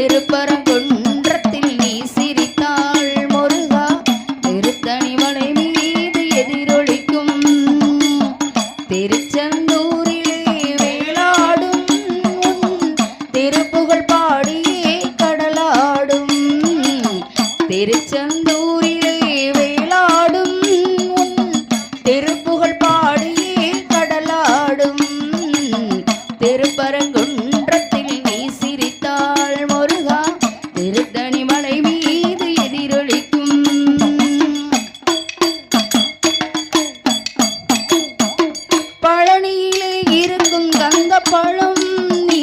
திருப்பரங்குன்றத்தில் நீ சிரித்தாள் முருகா திருத்தணிமலை மீது எதிரொலிக்கும் திருச்செந்தூரிலே வேளாடும் திருப்புகழ் பாடியே கடலாடும் திருச்செந்தூரிலே வேளாடும் திருப்புகழ் பாடியே கடலாடும் திருப்பரங்குன்றத்தில் நீ சிரித்தாள் முருகா திருத்தணிமலை மீது எதிரொலிக்கும் பழனியிலே இருக்கும் கந்த பழம் நீ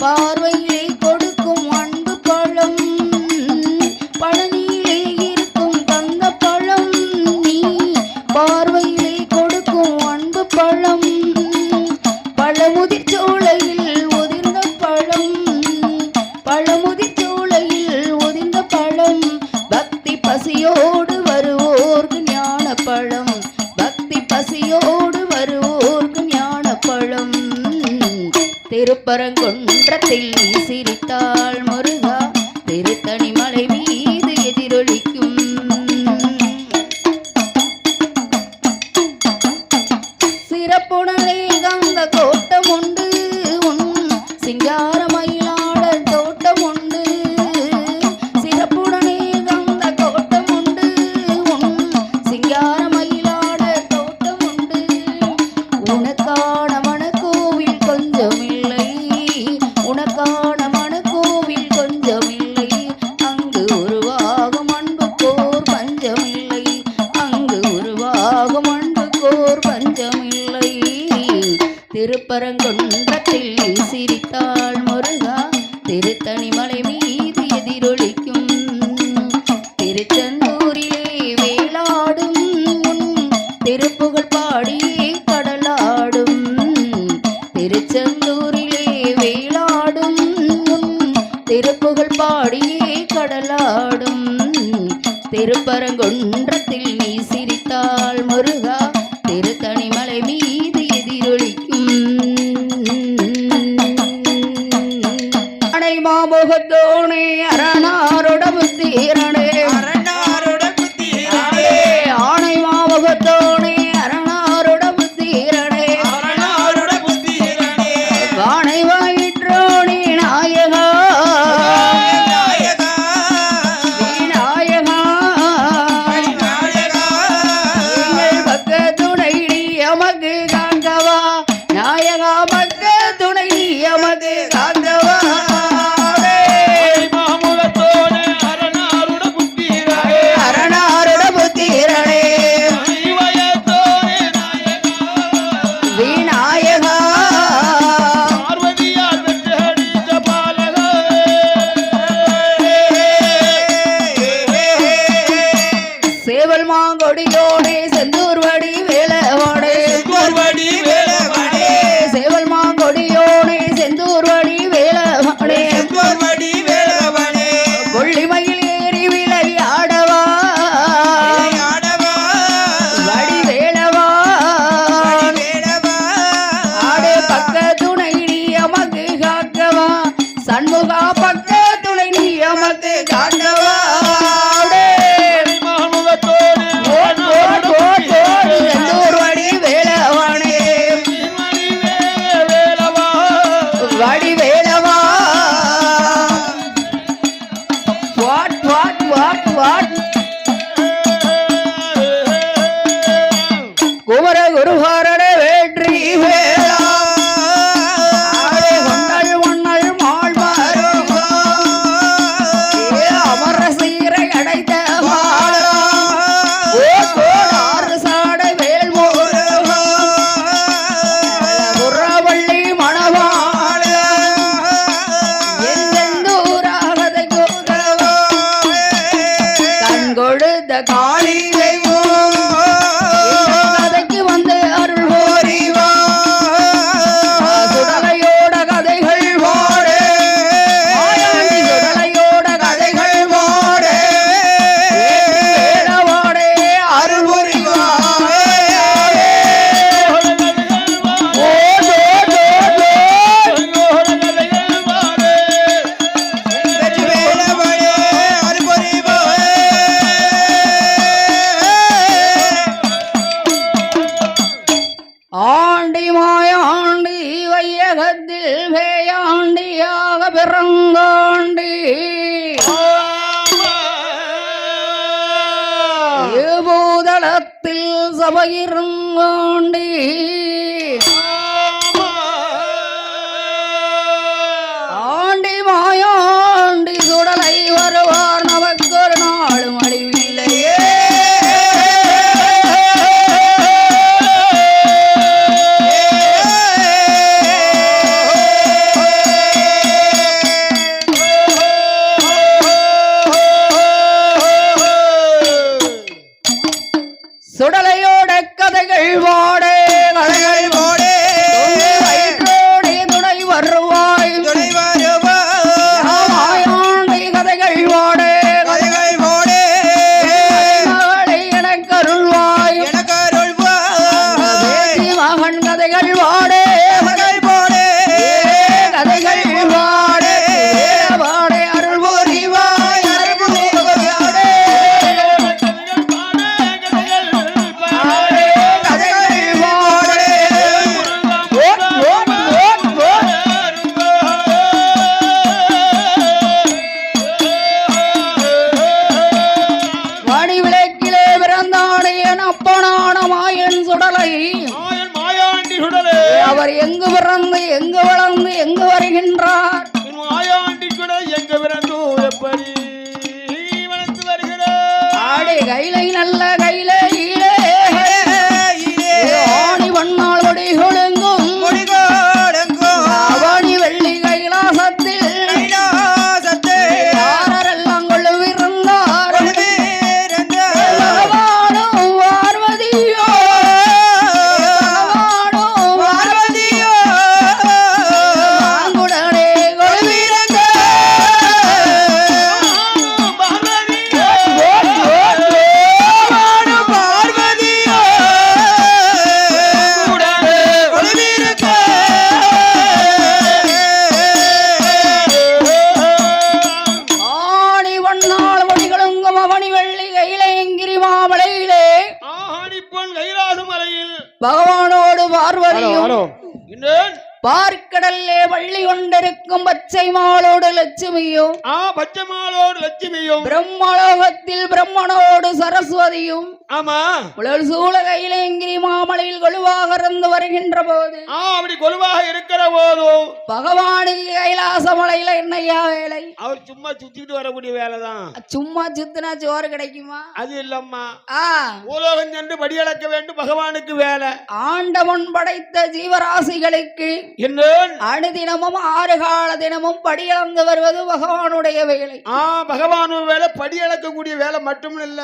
பார்வையிலே கொடுக்கும் அன்பு பழம் பழனியிலே இருக்கும் கந்த பழம் நீ பார்வையிலே கொடுக்கும் அன்பு பழம் பழமுதிர் சோலையில் உதிர்ந்த பழம் பழமுதிர் சோலையில் உதிர்ந்த பழம் பக்தி பசியோடு வருவோர்க்கு ஞான பழம் பக்தி பசியோடு வருவோர்க்கு ஞான பழம் திருப்பரங்குன்றத்தில் நீ சிரித்தாள் முருகா திருத்தணிமலை மீது எதிரொலிக்கும் சிறப்புடனே கந்த கோட்டம் உண்டு உன் சிங்கார மயிலாடல் தோட்டம் உண்டு சிறப்புடனே கந்த கோட்டம் உண்டு உன் சிங்கார மயிலாடல் தோட்டம் உண்டு உனக்கான மனக்கோவில் கொஞ்சமில்லை உனக்கான மனக்கோவில் கொஞ்சமில்லை அங்கு உருவாகும் அன்புக்கோர் பஞ்சமில்லை அங்கு உருவாகும் அன்புக்கோர் பஞ்சமில்லை திருப்பரங்குன்றத்தில் நீ சிரித்தாள் முருகா திருத்தணிமலை மீது எதிரொலிக்கும் திருச்செந்தூரிலே வேளாடும் திருப்புகழ் பாடியே கடலாடும் திருச்செந்தூரிலே வேளாடும் திருப்புகழ் பாடியே கடலாடும் திருப்பரங்குன்றத்தில் நீ சிரித்தாள் முருகா திருத்தணிமலை மீது எதிரொலிக்கும் அணை மாமுகத்தோனே அரணாரோட புத்தீரனே ஆணை மாமுகத்தோனே அரணாரோட புத்தீரனே வானை வாயிற்றோனே நாயகா விநாயகா எங்கள் பக்க துணை நீ எமக்கு காங்கவா நாயகா பக்க துணை நீ எமக்கு காங்கவா அரணாருட புத்தீரனே விநாயகா சேவல் மாங்கொடியோனே செந்தூர்வடி வேலவாடே சேவல் மாங்கொடியோனே செந்தூர்வடி வேலவாடே கொள்ளிமயில் ஏறி விளையாடவா வடி வேலவா ஆடே பக்க துணை நீ எமக்கு காக்கவா சண்முகா பக்க துணை நீ எமக்கு காக்கவா தலத்தில் சபையிருங்கோண்டி ஆண்டி மாயாண்டி சுடலை வருவார் நமக்கு ஒரு நாளும் அழிவில்லையே சுடலையோட கதைகள் வாடே கதைகள் வாடே வயிற்றோடே துணை வருவாய் மாயாண்டி கதைகள் வாடே கதைகள் வாடே மகளை எனக்கு அருள்வாய் மகன் கதைகள் வாடே கதைகள் வாடே கதைகள் வாடே வாடே அருள் புரிவாய் அருள் புரிவாய் அவர் எங்கு பிறந்து எங்கு வளர்ந்து எங்கு வருகின்றார் மாயாண்டி கூட எங்க பிறந்து எப்படி வளர்ந்து வருகிறார் ஆடே கைலை நல்ல கைலை ஆணி வண்ணால் ஒடி கொழுங்கும் அவனி வெள்ளி கைலாசத்தில் யாரெல்லாம் கொள்ளுவிருந்தார் பகவானும் பார்வதியோ மாங்குடனே கொள்ளுவிருந்த ஆணி வண்ணால் ஒடி கொழுங்கும் அவனி வெள்ளி கைலைங்கிரி மாமலையிலே ஆணிப்பொன் கைலாச மலையில் பகவானோடு பார்வதியும் இன்னேன் பார்க்கடல்லே வள்ளி கொண்டிருக்கும் பச்சை மாலோடு லட்சுமியும் பச்சைமாலோடு லட்சுமியும் பிரம்மலோகத்தில் பிரம்மனோடு சரஸ்வதியும் ஆமா உலல் சூழ கைலேங்கிரி மாமலையில் கொலுவாக இருந்து வருகின்ற போது அப்படி கொலுவாக இருக்கிற போதும் பகவானுக்கு கைலாச மலையில என்னையா வேலை அவர் சும்மா சுத்திட்டு வரக்கூடிய வேலைதான் சும்மா சுத்தினா சோறு கிடைக்குமா அது இல்லம்மா ஆ பூலோகம் சென்று படியளக்க வேண்டும் பகவானுக்கு வேலை ஆண்டவன் படைத்த ஜீவராசிகளுக்கு என்ன அனுதினமும் 6 கால தினமும் படியளந்து வருவது பகவானுடைய வேலை பகவானு வேலை படியளக்கக்கூடிய வேலை மட்டும் இல்ல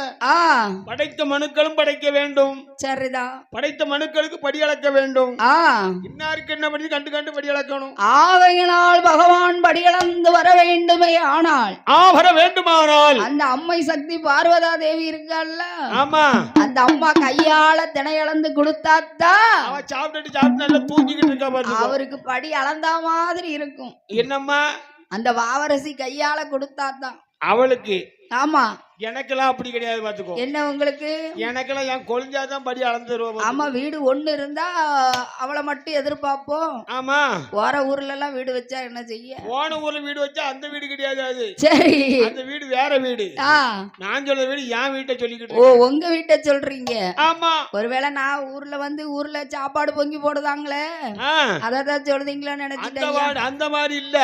படைத்த மனுக்களும் படைக்க வேண்டும் சரிதான் படைத்த மனுக்களுக்கு படியளக்க வேண்டும் இன்னாருக்கு என்ன பண்ணி கண்டு கண்டு படியளக்கணும் ஆகையினால் பகவான் படியளந்து வர வேண்டுமே ஆனால் வர வேண்டுமானால் அந்த அம்மை சக்தி பார்வதா தேவி இருக்காள்ல ஆமா அந்த அம்மா கையால திணையளந்து கொடுத்தாத்தான் அவ சாப்பிட்டு நல்லா தூங்கிக்கிட்டு இருக்கா பாருங்க அவருக்கு படி அளந்தா மாதிரி இருக்கும் என்னம்மா அந்த வாவரசி கையால கொடுத்தாதான் அவளுக்கு ஆமா எனக்கெல்லாம் அப்படி கிடையாது பாத்துக்கோ என்ன உங்களுக்கு எனக்கெல்லாம் என் கொழிஞ்சாதான் படி அளந்து தருவோம் ஆமா வீடு ஒண்ணு இருந்தா அவளை மட்டும் எதிர்பார்ப்போம் ஆமா போற ஊர்ல எல்லாம் வீடு வச்சா என்ன செய்ய போன ஊர்ல வீடு வச்சா அந்த வீடு கிடையாது அது சரி அந்த வீடு வேற வீடு நான் சொல்ற வீடு என் வீட்டை சொல்லிக்கிட்டு ஓ உங்க வீட்டை சொல்றீங்க ஆமா ஒருவேளை நான் ஊர்ல சாப்பாடு பொங்கி போடுதாங்களே அததான் சொல்றீங்களா நினைச்சிட்டேன் அந்த மாதிரி இல்ல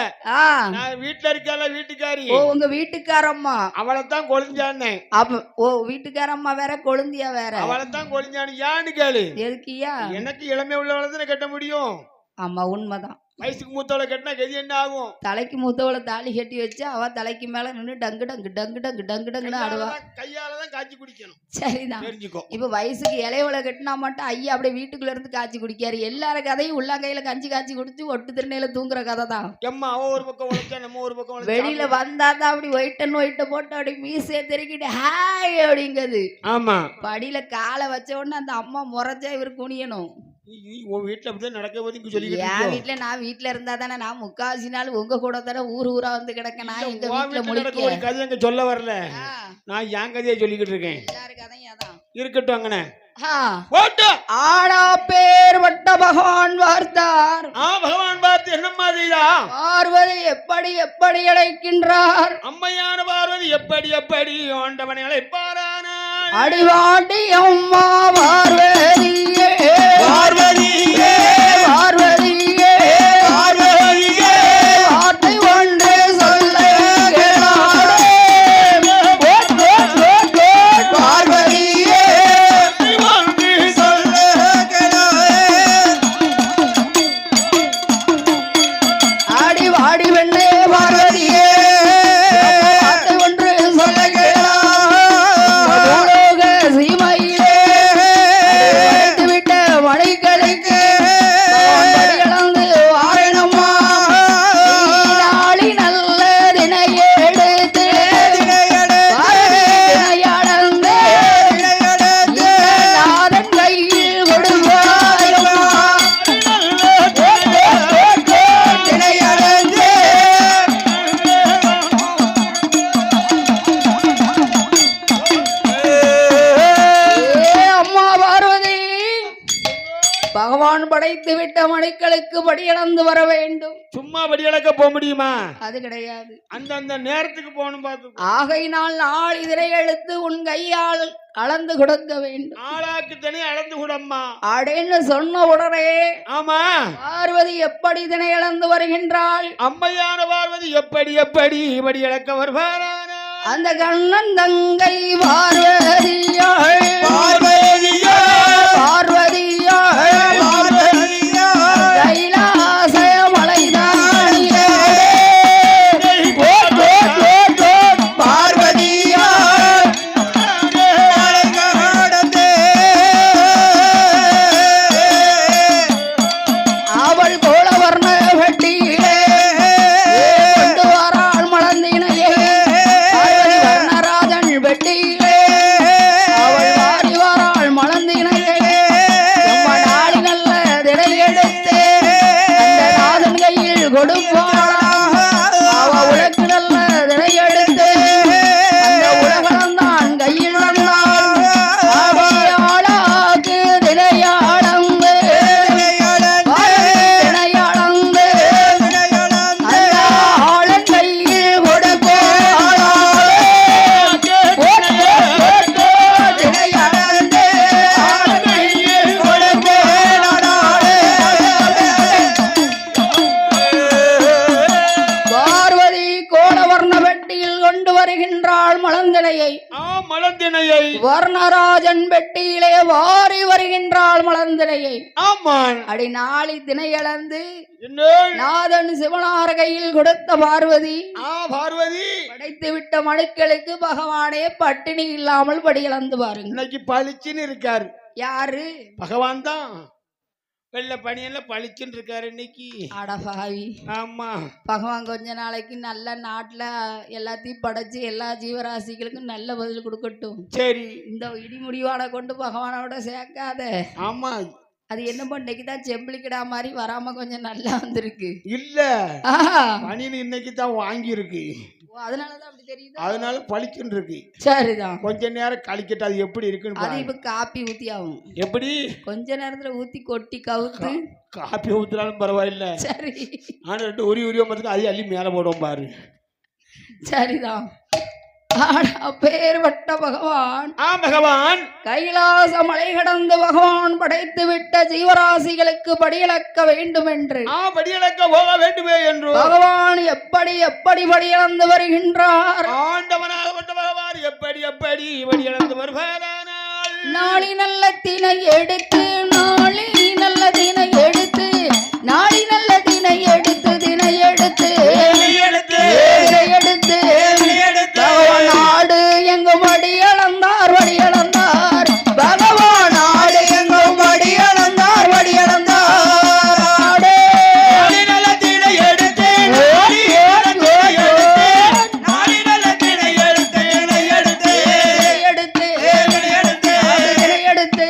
நான் வீட்டுல இருக்கல வீட்டுக்காரி ஓ உங்க வீட்டுக்காரம்மா அவளைத்தான் கொழிஞ்சானே அப்ப ஓ வீட்டுக்காரம்மா வேற கொழுந்தியா வேற அவளைத்தான் கொழிஞ்சானு ஏன்னு கேளு எதுக்கியா எனக்கு இளமை உள்ளவளை கட்ட முடியும் ஆமா உண்மைதான் வயசுக்கு மூத்தவளை கட்டினா கதி என்ன ஆகும் தலைக்கு மூத்தவளை தாலி கட்டி வச்சு அவ தலைக்கு மேல நின்று டங்கு டங்கு டங்கு டங்கு டங்கு டங்குன்னு ஆடுவா கையாலதான் காய்ச்சி குடிக்கணும் சரிதான் தெரிஞ்சுக்கோ இப்ப வயசுக்கு இளையவளை கட்டினா மட்டும் ஐயா அப்படியே வீட்டுக்குள்ள இருந்து காய்ச்சி குடிக்காரு எல்லார கதையும் உள்ளங்கையில கஞ்சி காய்ச்சி குடிச்சு ஒட்டு திருநெயில தூங்குற கதை தான் எம்மா அவ ஒரு பக்கம் உழைச்சா நம்ம ஒரு பக்கம் வெளியில வந்தாதான் அப்படி ஒயிட்ட போட்டு அப்படி மீசைய திருக்கிட்டு ஹாய் அப்படிங்கிறது ஆமா படியில காலை வச்ச உடனே அந்த அம்மா முறைச்சா இவர் குனியணும் உன் வீட்டுல அப்படிதான் நடக்க போது சொல்லி என் வீட்டுல நான் வீட்டுல இருந்தா தானே நான் 3/4 நாள் உங்க கூட தானே ஊரா வந்து கிடக்க நான் எங்க வீட்டுல முடிக்க கதை எங்க சொல்ல வரல நான் என் கதையை சொல்லிக்கிட்டு இருக்கேன் எல்லாரு கதையும் அதான் இருக்கட்டும் அங்கன ஆனா பேர் வட்ட பகவான் பார்த்தார் பகவான் பார்த்து என்ன மாதிரியா பார்வதி எப்படி எப்படி அழைக்கின்றார் அம்மையான பார்வதி எப்படி எப்படி ஆண்டவனை அழைப்பாரானால் அடிவாண்டி அம்மா பார்வதியே பார்வதியே பார்வதியே பார்வதியே வார்த்தை ஒன்று சொல்ல கேளாதே. பார்வதியே வந்து சொல்ல ஆடி வாடி வெண்ணே பார்வதியே வார்த்தை ஒன்று சொல்ல கேளாக சீமையிலே விட்ட மணிகளுக்கு இழந்து வாரணம்மா நாளி நல்ல தினையெடுத்து தினையடந்து நாதன் கையில் கொடுப்பாயம்மா தினையடந்து அம்மா பார்வதி பகவான் படைத்து விட்ட மணிகளுக்கு படியளந்து வர வேண்டும். சும்மா படியளக்க போக முடியுமா? அது கிடையாது. அந்தந்த நேரத்துக்கு போகணும். பார்த்து ஆகையினால் நாள் இதனை எடுத்து உன் கையால் அளந்து கொடுக்க வேண்டும். ஆளாக்கு தனி அளந்து கூடம்மா அப்படின்னு சொன்ன உடனே ஆமா பார்வதி எப்படி இதனை இழந்து வருகின்றாள்? அம்மையான பார்வதி எப்படி எப்படி படியளக்க வருவாரானா? அந்த கண்ணன் தங்கை பார்வதியாள் பார்வதியே பார்வதியாள் பார்வதியே கைலாச மலைதானியே பார்வதியே அவள் கோலவர்ண வெட்டியிலே கொண்டு வராள் மலர்ந்தினையே பார்வதி வர்ணராஜன் வெட்டியிலே அவள் வாரி வராள் மலர்ந்தினையே எம்ம நாளி நல்ல திடை எடுத்து அந்த நாதன் கையில் கொடுப்பாளா அவ உலக்கு நல்ல திடை எடுத்து அந்த உலகம்தான் கையில் வந்தாள் ஆளாக்கு திரையாளந்து திரையாளந்து அந்த ஆளன் கையில் கொடுப்பாளா திரையாளந்து ஆளன் கையில் பார்வதி கோலவர்ண வெட்டியில் கொண்டு வருகின்றாள் மலர்ந்தினையை. மலர்ந்தினையை வர்ணராஜன் பெட்டியிலே வாரி வருகின்றாள் மலர்ந்தினையை. ஆமான் அடி நாளி திணையளந்து என்ன நாதன் சிவனார் கையில் கொடுத்த பார்வதி பார்வதி படைத்து விட்ட மனுக்களுக்கு பகவானே பட்டினி இல்லாமல் படியளந்து பாருங்க. இன்னைக்கு பளிச்சுன்னு இருக்காரு. யாரு? பகவான் தான். வெள்ளை பனியன்ல பளிச்சுன்னு இருக்காரு இன்னைக்கு. அடபாவி. ஆமா பகவான் கொஞ்ச நாளைக்கு நல்ல நாட்டுல எல்லாத்தையும் படைச்சு எல்லா ஜீவராசிகளுக்கும் நல்ல பதில் கொடுக்கட்டும். சரி இந்த இடி முடிவான கொண்டு பகவானோட சேர்க்காத. ஆமா அது என்னமோ இன்னைக்கு தான் செம்பிளிக்கிடா மாதிரி வராம கொஞ்சம் நல்லா வந்திருக்கு. இல்ல பனியன் இன்னைக்கு தான் வாங்கி இருக்கு. அதனாலதான் அப்படி தெரியுது. அதனால பளிச்சுன்னு இருக்கு. சரிதான். கொஞ்ச நேரம் கழிக்கட்டு அது எப்படி இருக்குன்னு அது பாருங்க. இப்ப காப்பி ஊத்தி ஆகும். எப்படி கொஞ்ச நேரத்துல ஊத்தி கொட்டி கவுத்து காப்பி ஊத்துனாலும் பரவாயில்ல. சரி ஆனா ரெண்டு உரி மத்துக்கு அள்ளி அள்ளி மேல போடுவோம் பாரு. சரிதான். பேர்பட்ட பகவான் பகவான் கைலாச மலை கடந்து பகவான் படைத்து விட்ட ஜீவராசிகளுக்கு படியளக்க வேண்டும் என்று படியளக்க போக வேண்டுமே என்று பகவான் எப்படி எப்படி படியளந்து வருகின்றார்? ஆண்டவனாகப்பட்ட பகவான் எப்படி எப்படி படியளந்து வருவாரானால் நாளி நல்ல தினை எடுத்து நாளி நல்ல தினை எடுத்து நாளி நல்ல தினை எடுத்து தினை எடுத்து எடுத்து நாடு எங்கும் வடியளந்தார் வடியளந்தார் பகவான் நாடு எங்கும் வடியளந்தார் வடியளந்தார் எடுத்து எடுத்து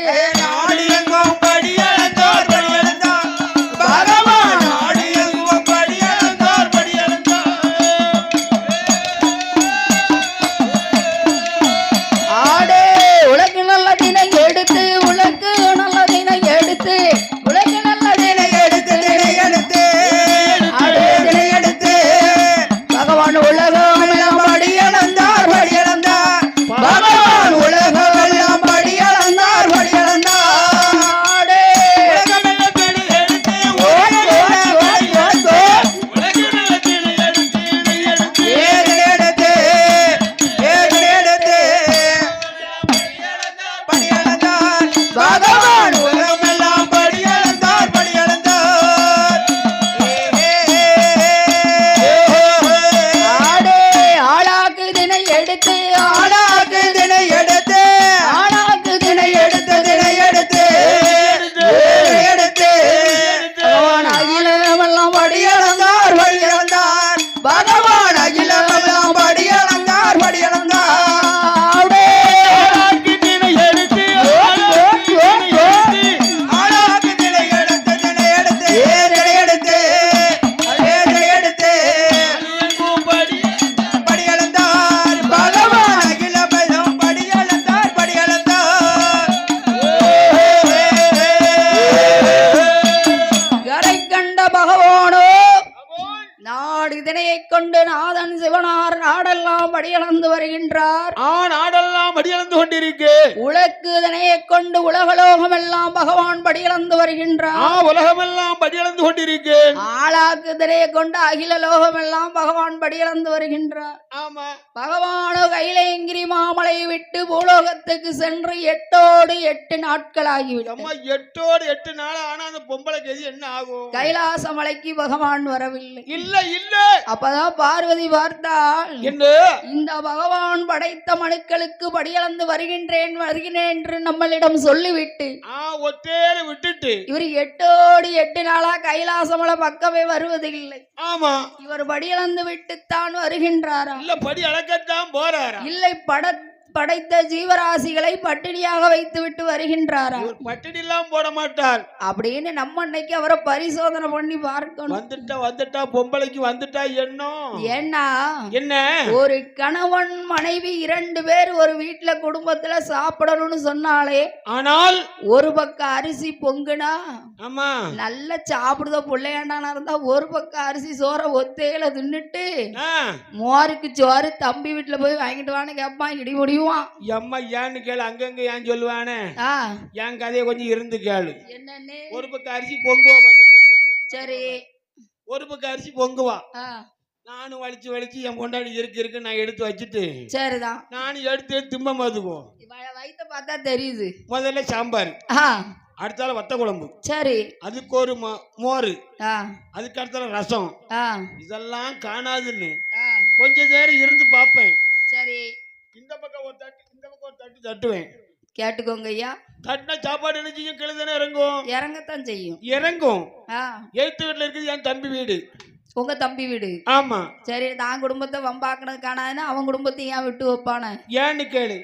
பகவான் உலகமெல்லாம் படி அளந்தார் படி அளந்தார் ஆடே ஆளாக்கு தினை எடுத்து ஆளாக்கு தினை எடுத்து ஆளாக்கு தினை எடுத்து தினை எடுத்து எடுத்து பகவான் அகிலமெல்லாம் படி அளந்தார் படி அளந்தார் பகவான் அகிலமெல்லாம் படி அளந்தார் படி அளந்தார் ஆடே ஆளாக்கு தினை எடுத்து ஆளாக்கு தினை எடுத்து தினை எடுத்து தினை எடுத்து தினை எடுத்து படி அளந்தார் பகவான் அகிலமெல்லாம் படி அளந்தார் படி அளந்தார் கரை கண்ட பகவானோ நாடு இதனையைக் கொண்டு நாதன் சிவனார் நாடெல்லாம் படியளந்து வருகின்றார் நாடெல்லாம் அடியளந்து கொண்டிருக்கு உலக்கு இதனையைக் கொண்டு உலகலோகமெல்லாம் பகவான் படியளந்து வருகின்றார் உலகமெல்லாம் படியளந்து கொண்டிருக்கு ஆளாக்கு இதனையைக் கொண்டு அகில லோகமெல்லாம் பகவான் படியளந்து வருகின்றார் ஆமா பகவானோ கைலங்கிரி மாமலை விட்டு பூலோகத்துக்கு சென்று 8 நாட்கள் ஆகிவிட்டது அம்மா 8 நாள் ஆனா அந்த பொம்பளைக்கு எது என்ன ஆகும் கைலாச மலைக்கு பகவான் வரவில்லை இல்ல இல்ல அப்பதான் பார்வதி பார்த்தாள் என்ன இந்த பகவான் படைத்த மனுக்களுக்கு படியளந்து வருகின்றேன் என்று நம்மளிடம் சொல்லிவிட்டு ஒத்தேர விட்டுட்டு இவர் 8 நாளா கைலாசமலை பக்கமே வருவதில்லை ஆமா இவர் படியளந்து விட்டுத்தான் வருகின்றாரா இல்ல படி அளக்கத்தான் போறாரா இல்லை படைத்த ஜீவராசிகளை பட்டினியாக வைத்து விட்டு வருகின்றாரா பட்டினி எல்லாம் போட மாட்டார் அப்படின்னு நம்ம அன்னைக்கு அவரை பரிசோதனை பண்ணி பார்க்கணும் வந்துட்டா பொம்பளைக்கு வந்துட்டா ஏன்னா என்ன ஒரு கணவன் மனைவி 2 பேர் ஒரு வீட்டுல குடும்பத்துல சாப்பிடணும்னு சொன்னாலே ஆனால் ஒரு பக்கம் அரிசி பொங்குனா ஆமா நல்ல சாப்பிடுத பிள்ளையாண்டானா இருந்தா ஒரு பக்கம் அரிசி சோற ஒத்தையில தின்னுட்டு மோருக்கு சோறு தம்பி வீட்டுல போய் வாங்கிட்டு வான்னு கேட்பான் இடி முடியும் அம்மா ஏன்னு கேளு அங்கங்க ஏன் சொல்லுவானே என் கதையை கொஞ்சம் இருந்து கேளு என்னன்னு ஒரு பக்கம் அரிசி பொங்குவா சரி ஒரு பக்கம் அரிசி பொங்குவா நானும் வலிச்சு என் பொண்டாடி இருக்கு நான் எடுத்து வச்சுட்டு சரிதான் நானும் எடுத்து திம்ப மதுக்குவோம் வயித்த பார்த்தா தெரியுது முதல்ல சாம்பார் அடுத்தால வத்த குழம்பு சரி அதுக்கு ஒரு மோர் அதுக்கு அடுத்தால ரசம் இதெல்லாம் காணாதுன்னு கொஞ்ச நேரம் இருந்து பாப்பேன் சரி இந்த பக்கம் ஒரு தட்டு தட்டுவேன் கேட்டுக்கோங்க ஐயா தட்டினா சாப்பாடு என்ன செய்யும் கிளதானே இறங்கத்தான் செய்யும் இறங்கும் எழுத்து வீட்டுல இருக்குது என் தம்பி வீடு உங்க தம்பி வீடு ஆமா சரி தான் குடும்பத்தை வம்பாக்குனது காணாதுன்னு அவன் குடும்பத்தை ஏன் விட்டு வைப்பான ஏன்னு கேளு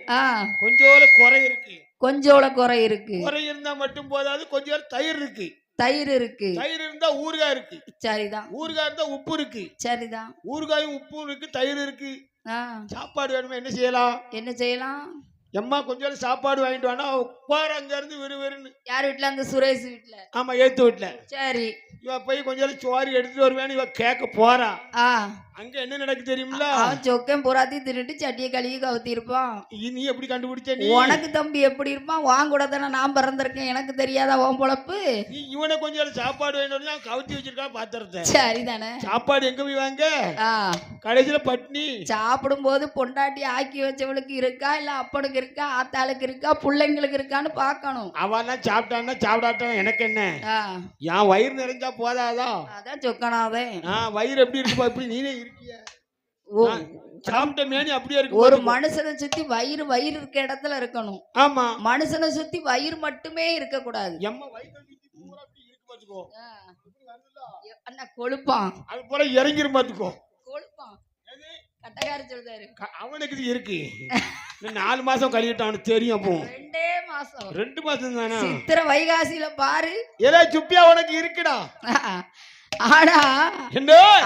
கொஞ்சோல குறை இருக்கு குறை இருந்தா மட்டும் போதாது கொஞ்சம் தயிர் இருக்கு தயிர் இருந்தா ஊறுகாய் இருக்கு சரிதான் ஊறுகாய் இருந்தா உப்பு இருக்கு சரிதான் ஊறுகாயும் உப்பும் இருக்கு தயிர் இருக்கு சாப்பாடு வேணுமா என்ன செய்யலாம் எம்மா கொஞ்சம் சாப்பாடு வாங்கிட்டு வானா உட்கார அங்க இருந்து விறுவிறுன்னு யார் வீட்டுல அந்த சுரேஷ் வீட்டுல ஆமா ஏத்து வீட்டுல சரி இவ போய் கொஞ்சம் சோறு எடுத்துட்டு வருவேன்னு இவ கேட்க போறா அங்க என்ன நடக்கு தெரியுமில சொக்கம் புறாத்தி தின்னுட்டு சட்டியை கழுவி கவுத்தி இருப்பான் நீ எப்படி கண்டுபிடிச்ச நீ உனக்கு தம்பி எப்படி இருப்பான் வாங்க கூட தானே நான் பிறந்திருக்கேன் எனக்கு தெரியாதா உன் பொழப்பு நீ இவனை கொஞ்சம் சாப்பாடு வேணும் கவுத்தி வச்சிருக்கா பாத்திரத்தை சரிதானே சாப்பாடு எங்க போய் வாங்க கடைசியில பட்னி சாப்பிடும் போது பொண்டாட்டி ஆக்கி வச்சவளுக்கு இருக்கா இல்ல அப்பனுக்கு இருக்கா ஆத்தாளுக்கு இருக்கா பிள்ளைங்களுக்கு இருக்கான்னு பாக்கணும் அவன் சாப்பிட்டான்னா சாப்பிடாட்டான் எனக்கு என்ன என் வயிறு நிறைஞ்சா போதாதா அதான் சொக்கனாவே வயிறு எப்படி இருக்கு இப்படி நீனே இருக்கிய சாப்பிட்ட மேனி அப்படியே இருக்கு ஒரு மனுஷனை சுத்தி வயிறு இருக்க இடத்துல இருக்கணும் ஆமா மனுஷனை சுத்தி வயிறு மட்டுமே இருக்க கூடாது அண்ணா கொழுப்பான் அது போல இறங்கிரும் பாத்துக்கோ கொழுப்பான் கட்டக்கார சொல்றாரு அவனுக்கு இருக்கு 4 மாசம் கழிவிட்டு அவனுக்கு தெரியும் அப்போ 2 மாசம் தானே சித்திரை வைகாசியில பாரு ஏதோ சுப்பியா உனக்கு இருக்குடா ஆனா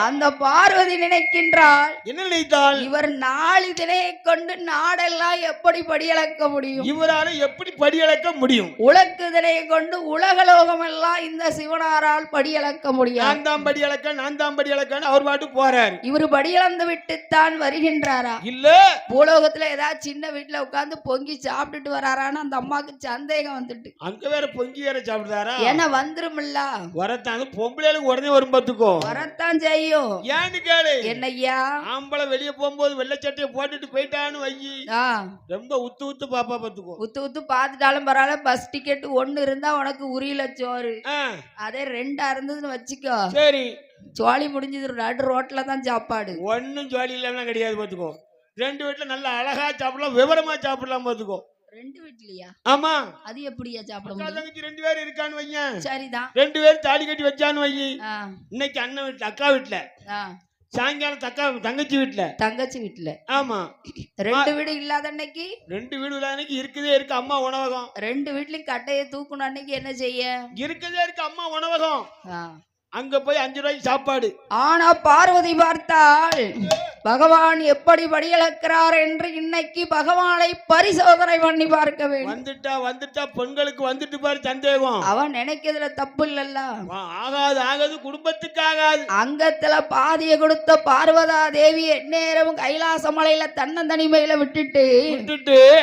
அந்த பார்வதி நினைக்கின்றாள் என்ன நினைத்தாள் இவர் நாளிதனை கொண்டு நாடெல்லாம் எப்படி படியளக்க முடியும் இவரால எப்படி படியளக்க முடியும் உலக்குதனை கொண்டு உலகலோகம் எல்லாம் இந்த சிவனாரால் படியளக்க முடியும் நான் தான் படியளக்கன்னு அவர் பாட்டு போறாரு இவரு படியளந்து விட்டுத்தான் வருகின்றாரா இல்ல பூலோகத்துல ஏதாவது சின்ன வீட்டுல உட்கார்ந்து பொங்கி சாப்பிட்டுட்டு வராரான்னு அந்த அம்மாக்கு சந்தேகம் வந்துட்டு அங்க வேற பொங்கி வேற சாப்பிடுறாரா ஏன்னா வந்துருமில்ல வரத்தாங்க பொம்பளைகளுக்கு உடனே வரும் பாத்துக்கோ. வரத்தான் செய்யும். ஏன்னு கேளு. என்னய்யா? ஆம்பளை வெளிய போகும்போது வெள்ளை சட்டையை போட்டுட்டு போயிட்டான்னு வையி, ரொம்ப உத்து உத்து பாப்பா பாத்துக்கோ. உத்து உத்து பாத்துட்டாலும் பரவாயில்ல, பஸ் டிக்கெட் 1 இருந்தா உனக்கு உரியல சோறு. அதே 2 இருந்ததுன்னு வச்சுக்கோ, சரி ஜோலி முடிஞ்சது. நடு ரோட்ல தான் சாப்பாடு. ஒன்னும் ஜோலி இல்லன்னா கிடையாது பாத்துக்கோ. 2 வீட்டுல நல்லா அழகா சாப்பிடலாம், விவரமா சாப்பிடலாம் பாத்துக்கோ. 2 வீட்லயா? ஆமா. அது எப்படியா சாப்பிட முடியும்? தங்கச்சி 2 பேர் இருக்கான்னு வையன். சரிதான். 2 பேர் தாலி கட்டி வச்சான்னு வையி. இன்னைக்கு அண்ணன் வீட்டுல, அக்கா வீட்டுல, சாயங்காலம் தங்கச்சி வீட்டுல. ஆமா. 2 வீடு இல்லாத அன்னைக்கு? 2 வீடு இல்லாத அன்னைக்கு இருக்குதே இருக்கு அம்மா உணவகம். 2 வீட்லயும் கட்டையை தூக்கணும் அன்னைக்கு என்ன செய்ய? இருக்குதே இருக்கு அம்மா உணவகம். அங்க போய் 5 ரூபாய்க்கு சாப்பாடு. ஆனா பார்வதி பார்த்தாள், பகவான் எப்படி படியளக்கிறார் என்று இன்னைக்கு பகவானை பரிசோதனை பண்ணி பார்க்க வேண்டும். வந்துட்டா பெண்களுக்கு வந்துட்டு பாரு சந்தேகம். அவன் நினைக்கிறதுல தப்பு இல்லல்ல. ஆகாது குடும்பத்துக்கு ஆகாது. அங்கத்துல பாதிய கொடுத்த பார்வதா தேவி எந்நேரமும் கைலாச மலையில தன்னந்தனிமையில விட்டுட்டு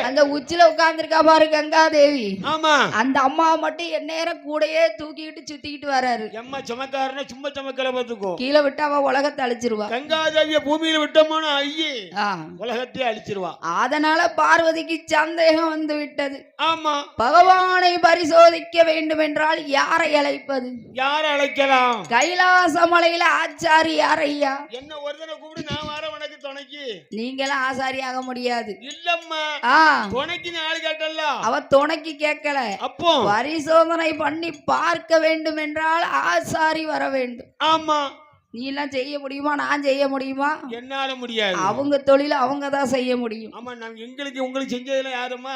அந்த உச்சில உட்கார்ந்துருக்கா பாரு கங்கா தேவி. ஆமா. அந்த அம்மா மட்டும் எந்நேரம் கூடையே தூக்கிட்டு சுத்திக்கிட்டு வராரு. எம்மா சுமக்காரன சும்மா சமக்கல பாத்துக்கோ. கீழே விட்டா அவ உலகத்தை அழிச்சிருவா. கங்கா தேவிய பூமியில விட்டோம்னா ஐயே உலகத்தை அழிச்சிருவா. அதனால பார்வதிக்கு சந்தேகம் வந்து விட்டது. ஆமா. பகவானை பரிசோதிக்க வேண்டும் என்றால் யாரை அழைப்பது? யாரை அழைக்கலாம்? கைலாச மலையில ஆச்சாரி யாரையா? என்ன ஒருத்தனை கூப்பிடு, நான் வர உனக்கு துணைக்கு. நீங்களாம் ஆசாரி ஆக முடியாது. இல்லம்மா, துணைக்கு ஆள் கேட்டல்ல. அவ துணைக்கு கேட்கல. அப்போ பரிசோதனை பண்ணி பார்க்க வேண்டும் என்றால் ஆசாரி வர வேண்டும். ஆமா. நீ எல்லாம் செய்ய முடியுமா? நான் செய்ய முடியுமா? என்னால முடியாது. அவங்க தொழில அவங்க தான் செய்ய முடியும். ஆமா. நான் உங்களுக்கு செஞ்சதுல யாருமா?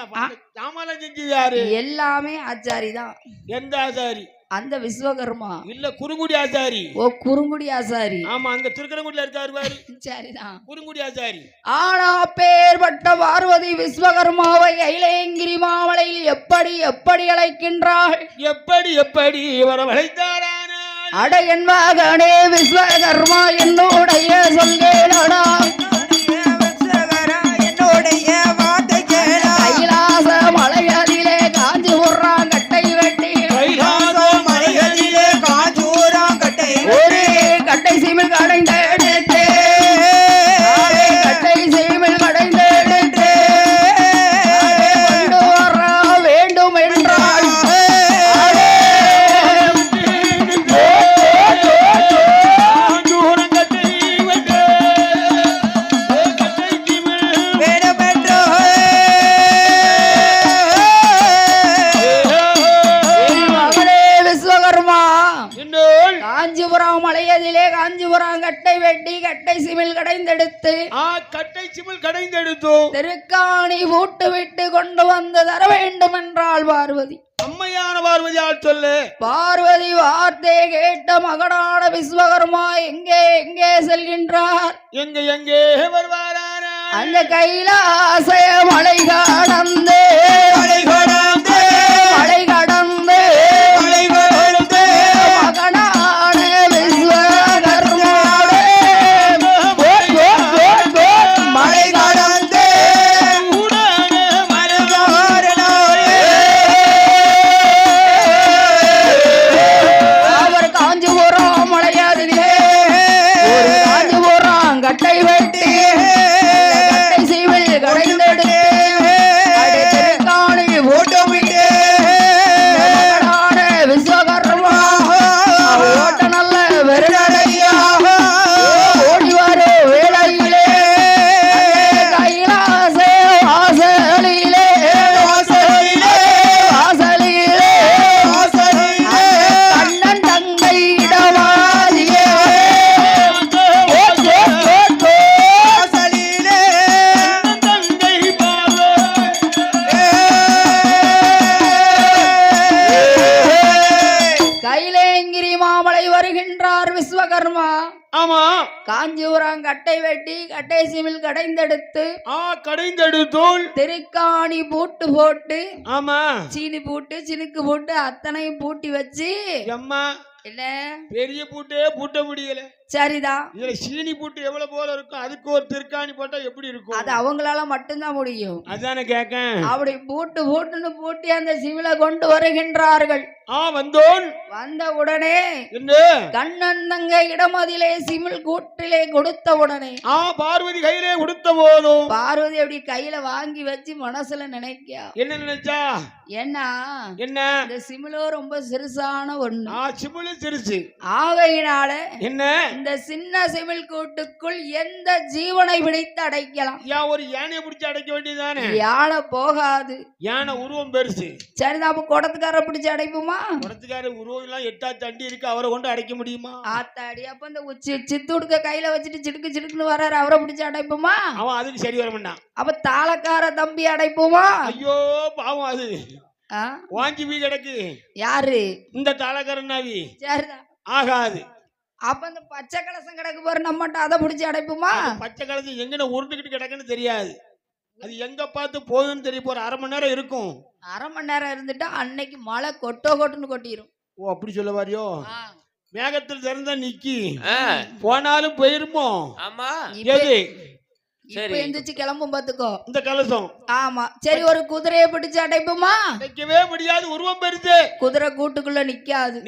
சாமால செஞ்சது யாரு? எல்லாமே ஆச்சாரி தான். எந்த ஆசாரி? அந்த விஸ்வகர்மா இல்ல, குறுங்குடி ஆசாரி. ஓ, குறுங்குடி ஆசாரி. ஆமா, அங்க திருக்கரங்குடில இருக்காரு பாரு. சரிதான், குறுங்குடி ஆசாரி. ஆனா பேர்பட்ட பார்வதி விஸ்வகர்மாவை கைலேங்கிரி மாமலையில் எப்படி அழைக்கின்றாள்? எப்படி வரவழைத்தாரான? அட என் மகனே விஸ்வகர்மா, என்னுடைய சொல்கேளடா. என்னுடைய வார்த்தை கேளா. கைலாச மலைகளிலே காஞ்சி உர்றான் கட்டை வெட்டி. கைலாச மலைகளிலே காஞ்சி உர்றான் கட்டை ஒரு கட்டை சீமில் கடைந்தெடுத்து. கட்டை சீமில் கடைந்தெடுத்து கொண்டு வர வேண்டும் என்றால் காஞ்சிபுரம் மலையதிலே காஞ்சிபுரம் கட்டை வெட்டி கட்டை சிமிழ் கடைந்தெடுத்து திருக்காணி பூட்டு விட்டு கொண்டு வந்து தர வேண்டும் என்றாள் பார்வதி. அம்மையான பார்வதி ஆள் சொல்லு. பார்வதி வார்த்தை கேட்ட மகனான விஸ்வகர்மா எங்கே செல்கின்றார்? எங்கே வருவாரா? அந்த கைலாச மலை கடந்து மகனான விஸ்வகர்மா மலை கடந்து அவர் காஞ்சிபுரம் மலையாதிலே காஞ்சிபுரம் கட்டை வெட்டி கட்டை சீவில் கடைந்தெடுத்து திருக்காணி ஓட்டமிட்டு விஸ்வகர்மா ஓட்ட நல்ல வெறுநடையாக ஓடி வரும் வேளையிலே கைலாச வாசலிலே கண்ணன் தங்கை இடவாதியே கைலேங்கிரி மாமலை வருகின்றார் விஸ்வகர்மா. ஆமா. காஞ்சிபுரம் கட்டை வெட்டி கட்டை சிமிழ் கடைந்தெடுத்து திருக்காணி பூட்டு போட்டு. ஆமா. சீனி பூட்டு சினுக்கு பூட்டு அத்தனையும் பூட்டி வச்சு. அம்மா இல்ல பெரிய பூட்டே பூட்ட முடியல. சரிதான். இதுல சீனி பூட்டு எவ்வளவு போல இருக்கும், அதுக்கு ஒரு திருக்காணி போட்டா எப்படி இருக்கும்? அது அவங்களால மட்டும்தான் முடியும். அதானே கேக்கேன். அப்படி பூட்டுன்னு பூட்டி அந்த சிமிழை கொண்டு வருகின்றார்கள். வந்த உடனே கண்ணன் தன்னங்க இடமதிலே சிமிழ் கூட்டிலே கொடுத்த உடனே பார்வதி கையிலே கொடுத்த போதும் பார்வதி அப்படி கையில வாங்கி வச்சு மனசுல நினைக்க என்ன நினைச்சா என்ன இந்த சிமிழோ ரொம்ப சிறுசான ஒண்ணு சிமிழ் சிறுசு ஆகையினால என்ன இந்த சின்ன சிமிழ் கூட்டுக்குள் எந்த ஜீவனை பிடித்து அடைக்கலாம் ஒரு யானையை பிடிச்சு அடைக்க வேண்டியதானே யானை போகாது யானை உருவம் பெருசு சரிதான் அப்ப குடத்துக்கார பிடிச்சு அடைப்போமா குடத்துக்கார உருவம் எல்லாம் 8 தண்டி இருக்கு அவரை கொண்டு அடைக்க முடியுமா ஆத்தாடி அப்ப இந்த சித்துடுக்க கையில வச்சுட்டு சிடுக்கு சிடுக்குன்னு வர்றாரு அவரை பிடிச்சு அடைப்போமா அவன் அதுக்கு சரி வர மாட்டான் அப்ப தாளக்கார தம்பி அடைப்போமா ஐயோ பாவம் அது வாங்கி வீ கிடக்கு யாரு இந்த தாளக்காரனாவி சரிதான் ஆகாது அப்ப அந்த பச்சை கலசம் கிடக்கு பாரு நம்மட்ட அதை பிடிச்சி அடைப்புமா பச்சை கலசம் எங்கன உருண்டுகிட்டு கிடக்குன்னு தெரியாது அது எங்க பார்த்து போகுதுன்னு தெரிய போற 1/2 மணி நேரம் இருக்கும் 1/2 மணி நேரம் இருந்துட்டா அன்னைக்கு மழை கொட்டுன்னு கொட்டிரும் ஓ அப்படி சொல்ல வாரியோ மேகத்தில் திறந்தா நிக்கி போனாலும் போயிருமோ ஆமா எது இப்ப எந்திரிச்சு கிளம்பும் பாத்துக்கோ இந்த கலசம் ஆமா சரி ஒரு குதிரையை பிடிச்சு அடைப்புமா நிக்கவே முடியாது உருவம் பெருசு குதிரை கூட்டுக்குள்ள நிக்காது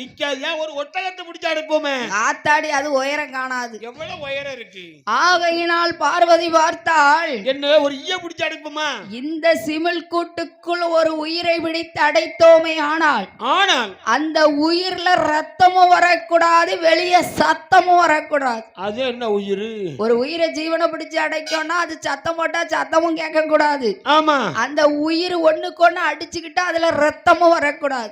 ஏன் ஒரு ஒட்டகத்தை பிடிச்சு அடைப்போமே ஆத்தாடி அது உயரம் காணாது எவ்வளவு உயரம் இருக்கு ஆகையினால் பார்வதி பார்த்தாள் என்ன ஒரு ஈய பிடிச்சு அடைப்போமா இந்த சிமிழ் கூட்டுக்குள் ஒரு உயிரை பிடித்து அடைத்தோமே ஆனால் அந்த உயிர்ல ரத்தமும் வரக்கூடாது வெளியே சத்தமும் வரக்கூடாது அது என்ன உயிர் ஒரு உயிரை ஜீவனை பிடிச்சு அடைக்கணும் அது சத்தம் போட்டா சத்தமும் கேட்க கூடாது ஆமா அந்த உயிர் ஒண்ணுக்கு ஒண்ணு அடிச்சுக்கிட்டா அதுல ரத்தமும் வரக்கூடாது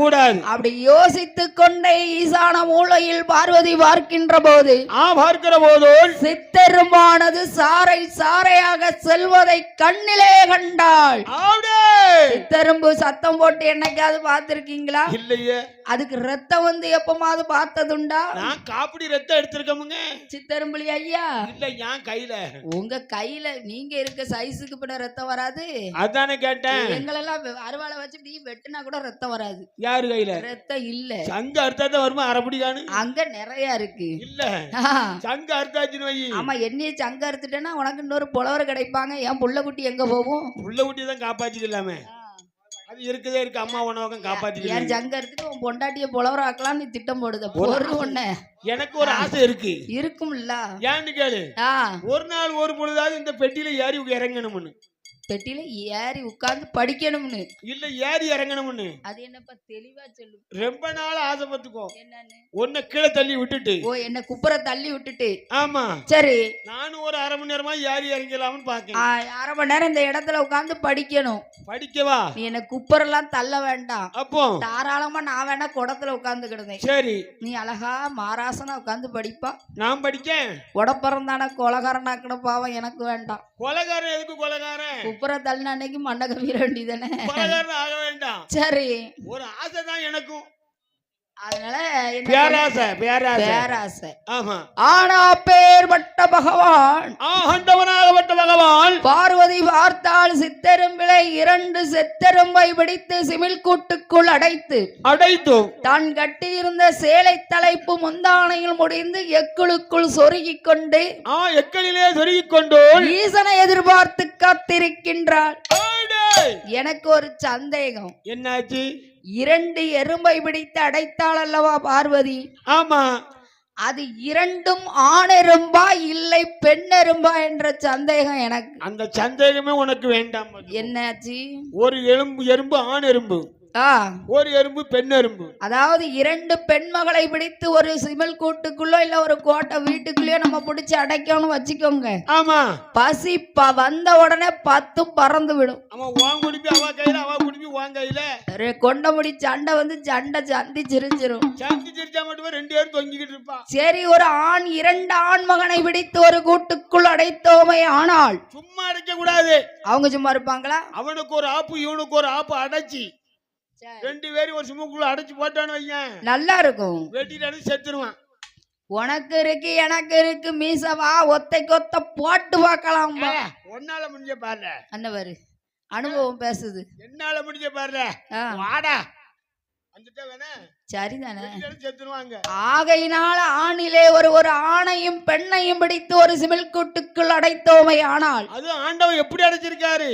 கூடாது அப்படி யோசித்து கொண்டே ஈசான மூலையில் பார்வதி பார்க்கின்ற போது சித்தெருமானது சாறை சாறையாக செல்வதை கண்ணிலே கண்டாள் சித்தெரும்பு சத்தம் போட்டு என்னைக்காவது பார்த்திருக்கீங்களா இல்லையே அதுக்கு ரத்தம் வந்து எப்பமாவது பார்த்ததுண்டா நான் காப்படி ரத்தம் எடுத்திருக்கமுங்க சித்தெரும்புலி ஐயா இல்ல என் கையில உங்க கையில நீங்க இருக்க சைஸுக்கு பின்ன ரத்தம் வராது அதானே கேட்டேன் எங்களெல்லாம் அருவாளை வச்சு நீ வெட்டினா கூட ரத்தம் வராது யாரு கையில ரத்தம் இல்ல சங்க அர்த்தத்தை வருமா அரைப்படிக்கானு அங்க நிறைய இருக்கு இல்ல சங்க அர்த்தாச்சுன்னு வை ஆமா என்னைய சங்க அறுத்துட்டேன்னா உனக்கு இன்னொரு புலவர் கிடைப்பாங்க என் புள்ள குட்டி எங்க போகும் புள்ள குட்டி தான் காப்பாத்திக்கலாமே அது இருக்குதே இருக்கு அம்மா உணவகம் காப்பாத்திக்கலாம் என் சங்க அறுத்துட்டு உன் பொண்டாட்டிய புலவர் ஆக்கலாம் நீ திட்டம் போடுத ஒரு ஒண்ணு எனக்கு ஒரு ஆசை இருக்கு இருக்கும்ல ஏன்னு கேளு ஒரு நாள் ஒரு பொழுதாவது இந்த பெட்டியில ஏறி இறங்கணும்னு பெட்டியில ஏறி உட்கார்ந்து படிக்கணும்னு இல்ல ஏறி இறங்கணும்னு அது என்னப்பா தெளிவா சொல்லு ரொம்ப நாள் ஆசைப்பட்டுக்கோ என்னன்னு ஒன்ன கீழே தள்ளி விட்டுட்டு என்ன குப்புற தள்ளி விட்டுட்டு ஆமா சரி நானும் ஒரு 1/2 மணி நேரமா ஏறி இறங்கலாம்னு பாக்கேன் 1/2 மணி நேரம் இந்த இடத்துல உட்கார்ந்து படிக்கணும் படிக்கவா நீ என்ன குப்புறெல்லாம் தள்ள வேண்டாம் அப்போ தாராளமா நான் வேணா குடத்துல உட்கார்ந்து கிடந்தேன் சரி நீ அழகா மாராசனா உட்கார்ந்து படிப்பா நான் படிக்கேன் உடப்பிறந்தான கொலகாரனாக்கின பாவம் எனக்கு வேண்டாம் கொலகாரன் எதுக்கு கொலகாரன் குப்புற தள்ள அன்னைக்கு மண்ண கவிர வேண்டியதானே கொலகாரன் ஆக வேண்டாம் சரி ஒரு ஆசை தான் எனக்கும் அதனால பேராசை ஆமா ஆனா பேர்பட்ட பகவான் ஆண்டவனாகப்பட்ட பகவான் பார்வதி பார்த்தால் சித்தெரும்பிலை 2 செத்தெரும்பை பிடித்து சிமிழ் கூட்டுக்குள் அடைத்து தான் கட்டியிருந்த சேலை தலைப்பு முந்தானையில் முடிந்து எக்குளுக்குள் சொருகிக் கொண்டு எக்களிலே சொருகிக் கொண்டு ஈசனை எதிர்பார்த்து காத்திருக்கின்றாள் எனக்கு ஒரு சந்தேகம் என்னாச்சு 2 எறும்பை பிடித்து அடைத்தாள் அல்லவா பார்வதி ஆமா அது 2ம் ஆணெரும்பா இல்லை பெண்ணெரும்பா என்ற சந்தேகம் எனக்கு அந்த சந்தேகமே உனக்கு வேண்டாம் என்னாச்சு ஒரு எறும்பு ஆண் எறும்பு ஒரு எறும்பு பெண் எறும்பு அதாவது 2 பெண்மகளை பிடித்து ஒரு சிமிழ் கூட்டுக்குள்ளோ இல்ல ஒரு கோட்டை வீட்டுக்குள்ளேயோ நம்ம பிடிச்சு அடைக்கணும் வச்சுக்கோங்க ஆமா பசி வந்த உடனே 10 பறந்து விடும் அவ கையில அவ குடிப்பி உன் கையில கொண்டமுடி சண்டை வந்து சந்தி சிரிஞ்சிரும் சிரிச்சா மட்டுமே 2 பேரும் தொங்கிக்கிட்டு இருப்பா சரி ஒரு ஆண் 2 ஆண் மகனை பிடித்து ஒரு கூட்டுக்குள் அடைத்தோமே ஆனால் சும்மா அடைக்க கூடாது அவங்க சும்மா இருப்பாங்களா அவனுக்கு ஒரு ஆப்பு இவனுக்கு ஒரு ஆப்பு அடைச்சி 2 பேரும் ஒரு சிம்முக்குள்ள அடைச்சு போட்டான்னு வையன் நல்லா இருக்கும் வெட்டிட்டு அடிச்சு செத்துருவான் உனக்கு இருக்கு எனக்கு இருக்கு மீசவா ஒத்தைக்கு போட்டு பார்க்கலாம் ஒன்னால முடிஞ்ச பாரு அண்ணவரு அனுபவம் பேசுது என்னால முடிஞ்ச பாரு வாடா சரிதானே செத்துருவாங்க ஆகையினால ஆணிலே ஒரு ஆணையும் பெண்ணையும் பிடித்து ஒரு சிமிழ் கூட்டுக்குள் அடைத்தோமை ஆனால் அது ஆண்டவன் எப்படி அடைச்சிருக்காரு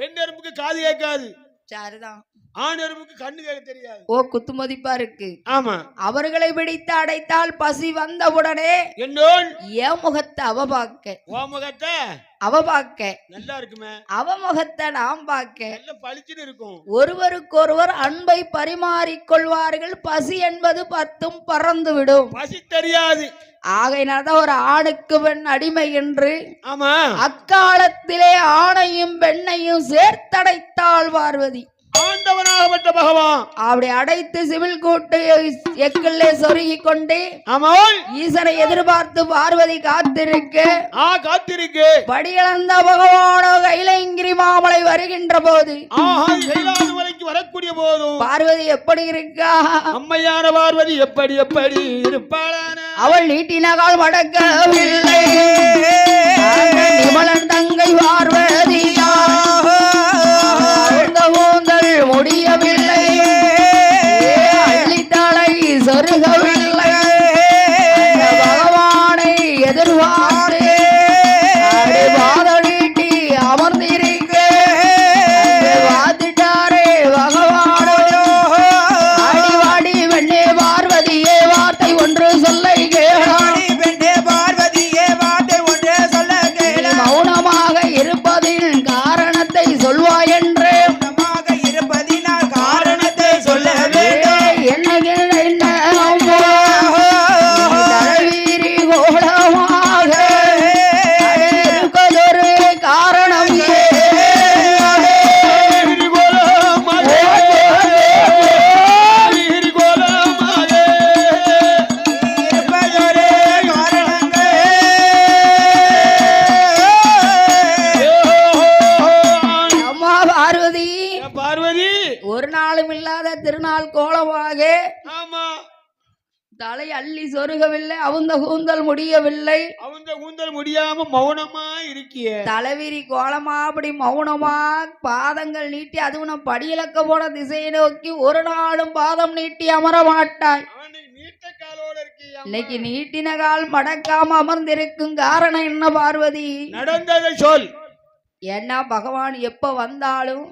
பெண் எறும்புக்கு காது கேட்காது சரிதான் ஆண் எறும்புக்கு கண்ணு கேட்க தெரியாது. ஓ, குத்து மதிப்பா இருக்கு. ஆமா. அவர்களை பிடித்து அடைத்தால் பசி வந்தவுடனே என்னோன் என் முகத்தை அவ பார்க்க, ஓ முகத்தை அவ பார்க்க, நல்லா இருக்குமே. அவ முகத்தை நாம் பார்க்க, நல்ல பளிச்சுன்னு இருக்கும். ஒருவருக்கொருவர் அன்பை பரிமாறிக்கொள்வார்கள். பசி என்பது பத்தும் பறந்து விடும். பசி தெரியாது. ஆகையினால்தான் ஒரு ஆணுக்கு பெண் அடிமை என்று. ஆமா. அக்காலத்திலே ஆணையும் பெண்ணையும் சேர்த்தடைத்தாள் பார்வதி. ஆண்டவனாகப்பட்ட பகவான் அப்படி அடைத்து சிவில் கூட்டு எக்கிலே சொருகி கொண்டு ஈசனை எதிர்பார்த்து பார்வதி காத்திருக்கு. படியிழந்த பகவானோ கைலங்கிரி மாமலை வருகின்ற போது, வரக்கூடிய போதும் பார்வதி எப்படி இருக்கா? அம்மையான பார்வதி எப்படி எப்படி இருப்பாளான? அவள் நீட்டினகால் மடக்கவில்லை. நிமலன் தங்கை பார்வதியா முடியவில்லை. அள்ளித்தலை சொருகவில்லை. பகவானை எதிர்பார்த்து வாதீட்டி அமர்ந்திருக்க வாத்திட்டாரே பகவானோ. ஆடி வாடி வெண்ணே பார்வதியே வார்த்தை ஒன்று சொல்லை கேளாடி. வெண்ணே பார்வதியே வார்த்தை ஒன்று சொல்ல கேள. மௌனமாக இருப்பதின் காரணத்தை சொல்வாய் என்று திருநாள் கோலமாக தலை அள்ளி சொருகவில்லை. அவுந்த கூந்தல் முடியவில்லை. அவுந்த கூந்தல் முடியாம மௌனமா இருக்கிய தலைவிரி கோலமா அப்படி மௌனமா பாதங்கள் நீட்டி, அதுவும் படியிலக்க போன திசையை நோக்கி ஒரு நாளும் பாதம் நீட்டி அமர மாட்டாய். இன்னைக்கு நீட்டின கால் மடக்காம அமர்ந்திருக்கும் காரணம் என்ன பார்வதி? நடந்ததை சொல். ஏன்னா பகவான் எப்ப வந்தாலும்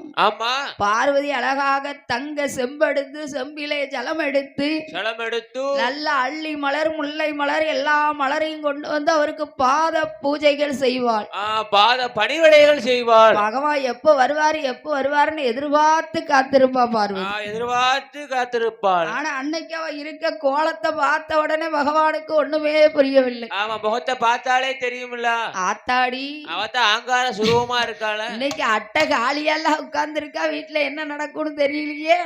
பார்வதி அழகாக தங்க செம்பெடுத்து செம்பிலே ஜலம் எடுத்து நல்ல அள்ளி மலர் முல்லை மலர் எல்லா மலரையும் கொண்டு வந்து அவருக்கு பாத பூஜைகள் செய்வாள். பாத பணிவிடைகள் செய்வாள். பகவான் எப்ப வருவாருன்னு எதிர்பார்த்து காத்திருப்பா பார்வதி. எதிர்பார்த்து காத்திருப்பாள். ஆனா அன்னைக்கு அவ இருக்க கோலத்தை பார்த்த உடனே பகவானுக்கு ஒண்ணுமே புரியவில்லை. ஆமா, முகத்தை பார்த்தாலே தெரியுமில்ல. ஆத்தாடி அவதான் ஆங்கார சுரூபமா இருக்காள. இன்னைக்கு அட்டை காலியெல்லாம் உட்கார்ந்து இருக்கா. வீட்டுல என்ன நடக்கும்னு தெரியலையே.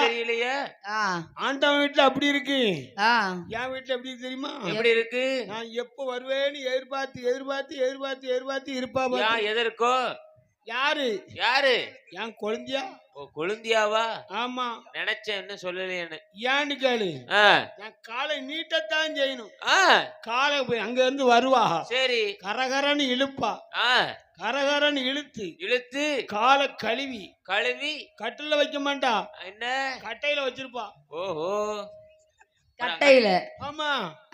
தெரியலையே. ஆண்டவன் வீட்டுல அப்படி இருக்கு. என் வீட்டுல எப்படி தெரியுமா? எப்படி இருக்கு? நான் எப்ப வருவேன்னு எதிர்பார்த்து இருப்பா. எதற்கோ? யாரு? என் கொழுந்தியா. கொழுந்தியாவா? ஆமா, நினைச்சேன், என்ன சொல்லலையேன்னு. ஏன்னு கேளு. நான் காலை நீட்டத்தான் செய்யணும். காலை போய் அங்க இருந்து வருவா. சரி, கரகரன்னு இழுப்பா. கரகரன்னு இழுத்து காலை கழுவி கட்டில வைக்க மாட்டா. என்ன கட்டையில வச்சிருப்பா. ஓஹோ, கட்டையில. ஆமா.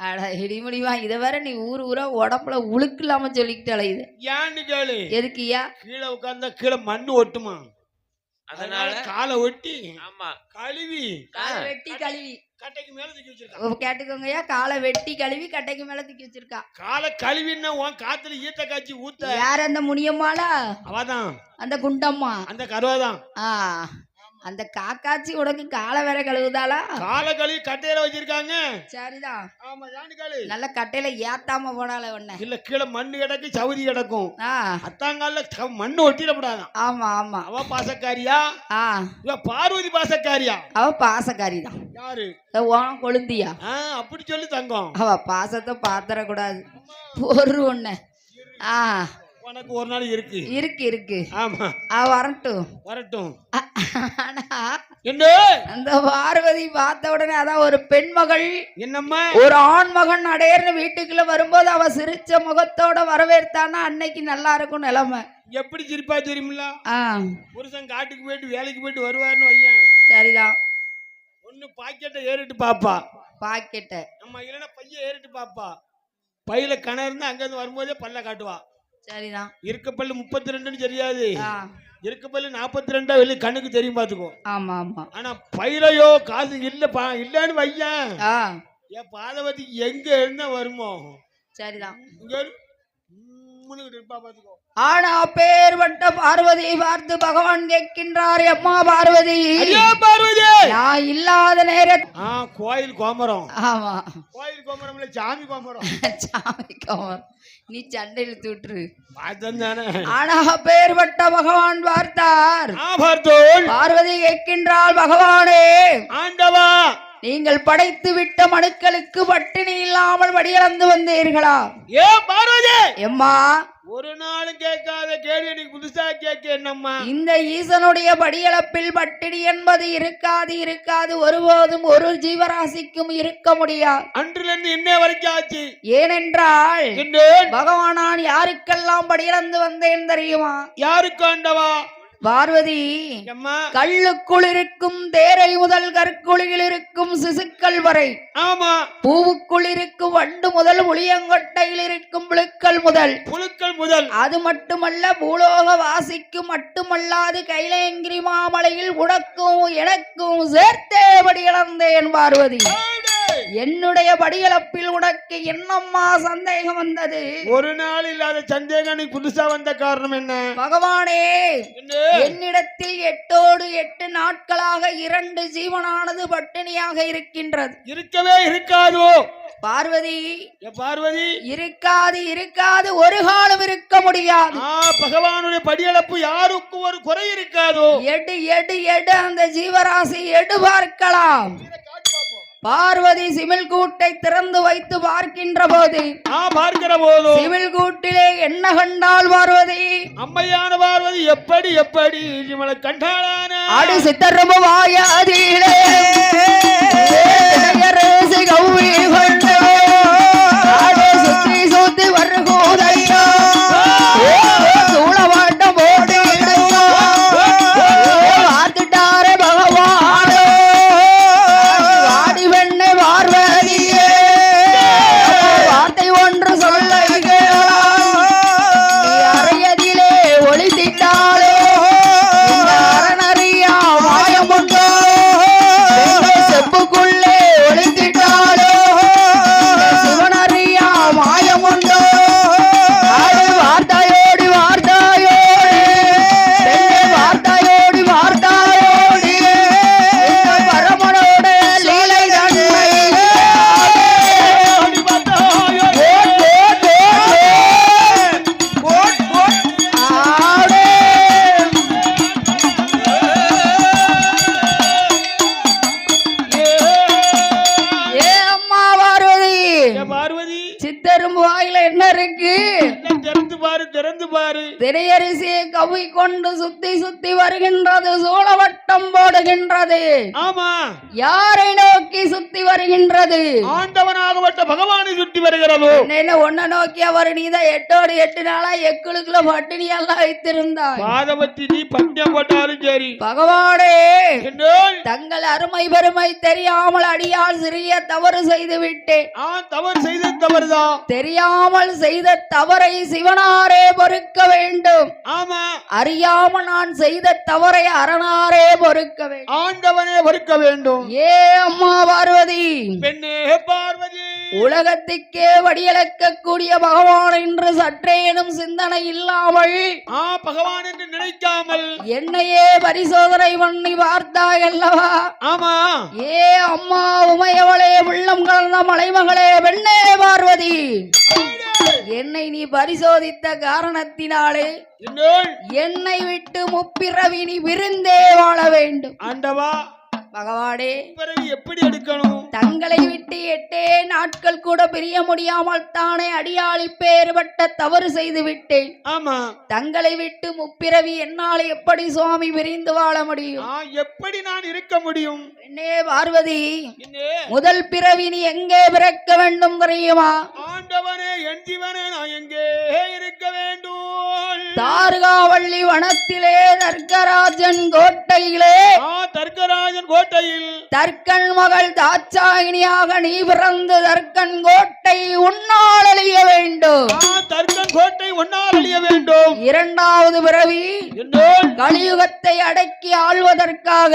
அட இடிமுடிவா, இத வேற நீ ஊரா உடம்புல உழுக்கு இல்லாம சொல்லிக்கிட்டால. இது ஏன்னு கேளு. எதுக்குயா? கீழே உட்கார்ந்தா கீழே மண்ணு ஒட்டுமா, அதனால காலை ஒட்டி கழுவி கட்டைக்கு மேல தூக்கி வச்சிருக்கா. கேட்டுக்கோங்கய்யா, காலை வெட்டி கழுவி கட்டைக்கு மேல தூக்கி வச்சிருக்கா. காலை கழுவின்னா உன் காத்துல ஈத்த காய்ச்சி ஊத்த. யார் அந்த முனியம்மாளா? அவதான். அந்த குண்டம்மா, அந்த கருவாதான். அந்த காக்காச்சி உனக்கு காலை வேற கழுவுதாளா? காலை கழுவி கட்டையில வச்சிருக்காங்க. சரிதான். ஆமா, ஜானுகாலு நல்ல கட்டையில ஏத்தாம போனால ஒண்ணு இல்ல. கீழே மண்ணு கிடக்கு, சவுதி கிடக்கும். அத்தாங்கால மண்ணு ஒட்டிடப்படாது. ஆமா ஆமா. அவ பாசக்காரியா? இவ பார்வதி பாசக்காரியா? அவ பாசக்காரி தான். யாரு? கொழுந்தியா? அப்படி சொல்லி தங்கம். அவ பாசத்தை பாத்திர கூடாது. பொறு ஒண்ணு. உனக்கு ஒரு நாள் இருக்கு. ஆமா, வரட்டும். அந்த பார்வதி பார்த்த உடனே அதான் ஒரு பெண்மகள் என்னம்மா ஒரு ஆண் மகன் அடையர்னு வீட்டுக்குள்ள வரும்போது அவ சிரிச்ச முகத்தோட வரவேற்றானா அன்னைக்கு நல்லா இருக்கும் நிலைமை. எப்படி சிரிப்பா தெரியுமில்ல? புருஷன் காட்டுக்கு போயிட்டு வேலைக்கு போயிட்டு வருவாருன்னு வையன். சரிதான். ஒண்ணு பாக்கெட்டை ஏறிட்டு பாப்பா. பாக்கெட்டை நம்ம இல்லைன்னா பைய ஏறிட்டு பாப்பா. பையில கண இருந்தா அங்க இருந்து வரும்போதே பல்ல காட்டுவா. சரிதான். இருக்க பல்லு 32ன்னு தெரியாது. இருக்க பல்லு 42 வெளி கண்ணுக்கு தெரியும் பாத்துக்கோ. ஆமா ஆமா. ஆனா பையிலையோ காசு இல்லப்பா இல்லன்னு வையன். என் பாதவதி எங்க இருந்தா வருமோ? சரிதான். இங்க இருப்பா பாத்துக்கோ. ஆனா பேர்பட்ட பார்வதியை பார்த்து பகவான் கேட்கின்றார், அம்மா பார்வதி, பார்வதி நான் இல்லாத நேரத்தில் கோயில் கோமரம். ஆமா கோயில் கோமரம் இல்ல சாமி கோமரம். சாமி கோமரம் நீ சண்டையில் தூட்டுரு. ஆனா பேர்பட்ட பகவான் பார்த்தார். பார்வதி கேட்கின்றாள், பகவானே ஆண்டவா, நீங்கள் படைத்து விட்ட மனுக்களுக்கு பட்டினி இல்லாமல் வடியிழந்து வந்தீர்களா? ஏ பார்வதி, எம்மா ஒரு நாளும் கேட்காத கேள்வி நீ புதுசா கேட்க என்னம்மா? இந்த ஈசனுடைய படியளப்பில் பட்டினி என்பது இருக்காது இருக்காது, ஒருபோதும் ஒரு ஜீவராசிக்கும் இருக்க முடியாது. அன்றிலிருந்து என்ன வரைக்கும் ஆச்சு? ஏனென்றால் பகவான் நான் யாருக்கெல்லாம் படியிழந்து வந்தேன் தெரியுமா? யாருக்கு ஆண்டவா? பார்வதி, கல்லுக்குள் இருக்கும் தேரை முதல் கற்குழியில் இருக்கும் சிசுக்கள் வரை, ஆமா, பூவுக்குள் இருக்கும் வண்டு முதல் புளியங்கொட்டையில் இருக்கும் புழுக்கள் முதல், அது மட்டுமல்ல பூலோக வாசிக்கு மட்டுமல்லாது கைலயங்கிரி மாமலையில் உனக்கும் எனக்கும் சேர்த்தே படியிழந்தேன். பார்வதி, என்னுடைய படியிழப்பில் உனக்கு என்னம்மா சந்தேகம் வந்தது? ஒரு நாள் இல்லாத சந்தேகம் புதுசா வந்த காரணம் என்ன? பகவானே, என்னிடத்தில் 8 நாட்களாக 2 ஜீவனானது பட்டினியாக இருக்கின்றது. இருக்கவே இருக்காதோ? பார்வதி, பார்வதி, இருக்காது ஒரு காலம் இருக்க முடியாது. பகவானுடைய படியளப்பு யாருக்கும் ஒரு குறை இருக்காதோ? எடு அந்த ஜீவராசி எடு பார்க்கலாம். பார்வதி சிமிழ் கூட்டை திறந்து வைத்து பார்க்கின்ற போது சிமிழ் கூட்டிலே என்ன கண்டாள் பார்வதி? அம்மையான பார்வதி எப்படி இவளை கண்டாளான அடி சித்தரம்பு வாயாதிலே கௌவி கொண்டு சுத்தி சுத்தி வருகோதையா சூழவாட்டம் ஓடி பார்த்துட்டாரே பகவான். வார்த்தை ஒன்று சொல்ல அறையதிலே ஒளித்திட்டாளோ அரணறியா மாயம் உண்டோ? செப்புக்குள்ளே ஒளித்திட்டாளோ சிவனறியா மாயம் உண்டோ? வார்த்தையோடி பரமனோட லீலை தன்மை என்ன இருக்கு? திறந்து பாரு. திரையரிசியை கவி கொண்டு சுத்தி சுத்தி வருகின்றது, சூழவட்டம் போடுகின்றது. ஆமா, யாரை நோக்கி சுத்தி வருகின்றது? ஆண்டவனாகப்பட்ட பகவானை சுத்தி வருகிறது. என்ன ஒன்ன நோக்கி அவர் நீதான் 8 நாளா எக்குளுக்குள்ள பட்டினி எல்லாம் வைத்திருந்தார். பாதவத்தி நீ பட்டியம் போட்டாலும் சரி. பகவானே, தங்கள் அருமை பெருமை தெரியாமல் அடியால் சிறிய தவறு செய்து விட்டேன். தவறு செய்த தவறுதான். தெரியாமல் செய்த தவறை சிவனாரே பொறுக்க வேண்டும். ஆமா, அறியாம நான் செய்த தவறை அரணாரே பொறுக்க வேண்டும். ஆண்டவனே பொறுக்க வேண்டும். ஏ அம்மா பார்வதி, பெண்ணே பார்வதி, உலகத்துக்கே வடியளக்க கூடிய பகவான் என்று சற்றேனும் சிந்தனை இல்லாமல், பகவான் என்று நினைக்காமல் என்னையே பரிசோதனை பண்ணி பார்த்தாய் அல்லவா? ஆமா. ஏ அம்மா உமையவளே, உள்ளம் கலந்த மலைமகளே, பெண்ணே பார்வதி, என்னை நீ பரிசோதித்த காரணத்தினாலே என்னை விட்டு முப்பிறவி நீ விருந்தே வாழ வேண்டும். ஆண்டவா பகவானே, எப்படி எடுக்கணும்? தங்களை விட்டு 8 நாட்கள் கூட பிரிய முடியாமல் தானே அடியாளி பேர்பட்ட தவறு செய்து விட்டேன். ஆமா, தங்களை விட்டு முப்பிறவி என்னால் எப்படி சுவாமி விரிந்து வாழ முடியும்? எப்படி நான் இருக்க முடியும்? என்னே பார்வதி, முதல் பிறவி நீ எங்கே பிறக்க வேண்டும் தெரியுமா? ஆண்டவனே, என் ஜீவனே, நான் எங்கே இருக்க வேண்டும்? தார்காவள்ளி வனத்திலே தர்கராஜன் கோட்டையிலே. தர்கராஜ தட்சராஜன் கோட்டையில் தர்க்கன் மகள் தாட்சாயினியாக நீ பிறந்து தர்க்கன் கோட்டை உன்னால் அழிய வேண்டும். தர்க்கன் கோட்டை உன்னால் அழிய வேண்டும். இரண்டாவது பிறவி கலியுகத்தை அடக்கி ஆள்வதற்காக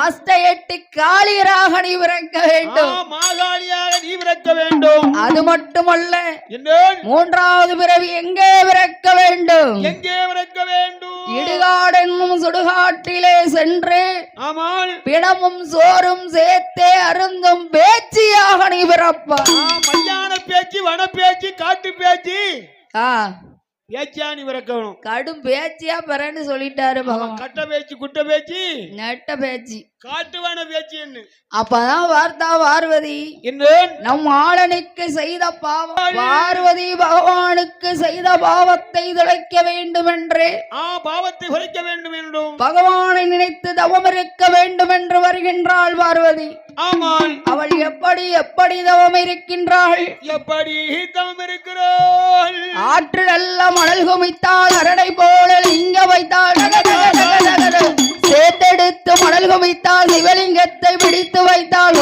அஷ்டஎட்டு காளியராக நீ பிறக்க வேண்டும். மாகாளியாக நீ பிறக்க வேண்டும். அது மட்டுமல்ல, மூன்றாவது பிறவி எங்கே பிறக்க வேண்டும்? எங்கே பிறக்க வேண்டும்? இடுகாடென்னும் சுடுகாட்டிலே சென்று பிணமும் சோறும் சேர்த்தே அருந்தும் பேச்சியாக நீ பிறப்பா. மயான பேச்சு, வன பேச்சு, காட்டு பேச்சு, பேச்சியா நீ பிறக்கணும். கடும் பேச்சியா பிறன்னு சொல்லிட்டாரு பகவான். கட்ட பேச்சு, குட்ட பேச்சு, நெட்ட பேச்சு, காட்டுவான பேச்சு. என்ன அப்பதான் வார்த்தா பார்வதி நம் ஆளனுக்கு செய்த பாவம், பார்வதி பகவானுக்கு செய்த பாவத்தை துளைக்க வேண்டும் என்று பாவத்தை குறைக்க வேண்டும் என்றும் பகவானை நினைத்து தவம் இருக்க வேண்டும் என்று வருகின்றாள் பார்வதி. ஆமாம், அவள் எப்படி எப்படி தவம் இருக்கின்றாள்? எப்படி தவம் இருக்கிறாள்? ஆற்று நல்ல மணல் குமித்தாள், அரடை போல லிங்க வைத்தாள், சேர்த்தெடுத்து மணல் குமித்தாள், சிவலிங்கத்தை பிடித்து வைத்தாள்,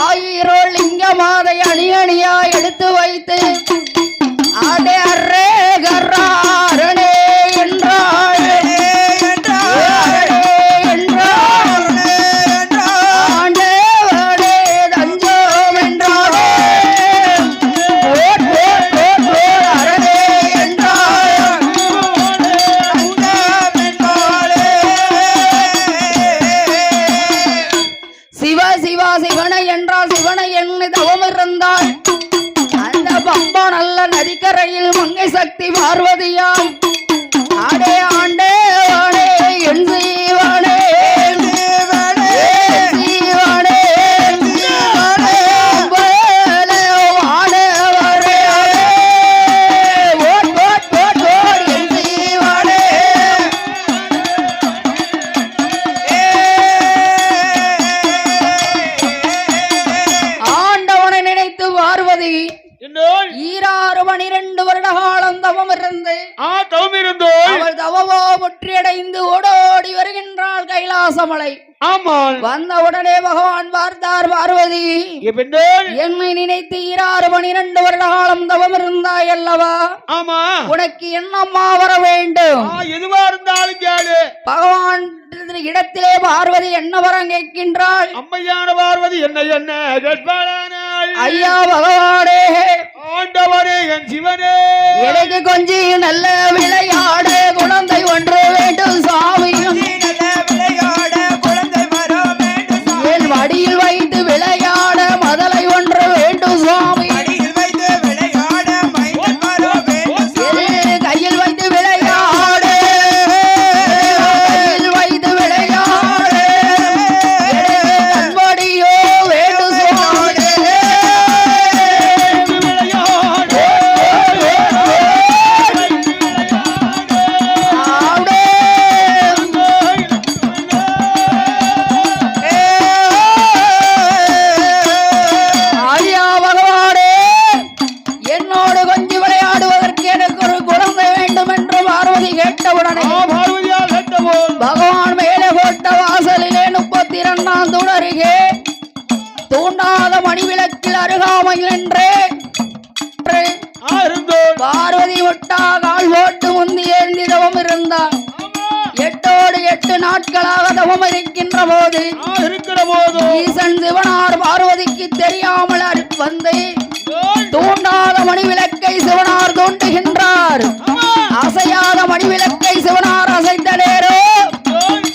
ஆயிரம் லிங்க மாதை அணி அணியா எடுத்து வைத்து ஆடே அரே கர்ராரணே என்றாள். நதிக்கரையில் மங்கை சக்தி பார்வதியாம் ஆடே ஆண்டே வாடே என் சீவானே ஆண்டவனை நினைத்து பார்வதி 12 வருட காலம் தவம் இருந்து அவள் தவமோ முற்றியடைந்து ஓடோடி வருகின்றாள் கைலாசமலை. வந்த உடனே பகவான் பார்த்தார், பார்வதி என்னை நினைத்து 12 வருட காலம் தவம் இருந்தாய் அல்லவா, உனக்கு என்னம்மா வர வேண்டும்? எதுவா இருந்தாலும் கேளு. பகவான் இடத்திலே பார்வதி என்ன வரம் கேட்கின்றாள்? அம்மையான பார்வதி என்ன என்ன கேட்பாளானால், ஐயா பகவானே, ஆண்டவரே, என் சிவனே, எனக்கு கொஞ்சம் நல்ல விளையாட குழந்தை ஒன்று வேண்டும் சாமி. என் மடியில் வைத்து விளையாட மதலை ஒன்று வேண்டும் சுவாமி. கையில் வைத்து விளையாட, கையில் வைத்து விளையாட கண்படியோ வேண்டும் சுவாமி. பகவான் மேலே போட்ட வாசலிலே 32ஆம் தூண் அருகே தூண்டாத மணிவிளக்கில் அருகாமையில் நின்று பார்வதி விட்டா கால் போட்டு முந்தி ஏந்தி தவம் இருந்தார். 8 நாட்களாக தவம் இருக்கின்ற போது ஈசன் சிவனார் பார்வதிக்கு தெரியாமல் வந்து தூண்டாத மணிவிளக்கை சிவனார் தூண்டுகின்றார். அசையாத மணிவிளக்கை சிவனார் அசைத்த நேரம்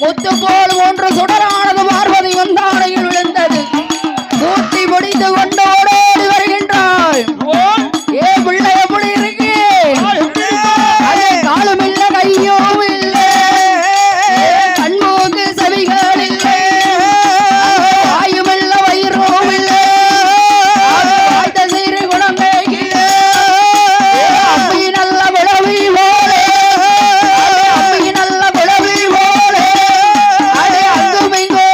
முத்து போல் 3 சுடரானது பார்வதி வந்தாடையில் விழுந்தது. கூட்டி முடித்து கொண்டு ஓடோடி வருகின்றாள். ஏ பிள்ளை எப்படி இருக்கு? காலும் இல்ல, கையும் இல்லை, கண்மூக்கு செவிகள் இல்லை, வாயும் இல்ல, வயிறும் இல்லை, வாய்த்த சீறு குணமே இல்லை. அப்படி நல்ல விளவி போலே, அப்படி நல்ல விளவி போலே, அடே அங்கும் இங்கோ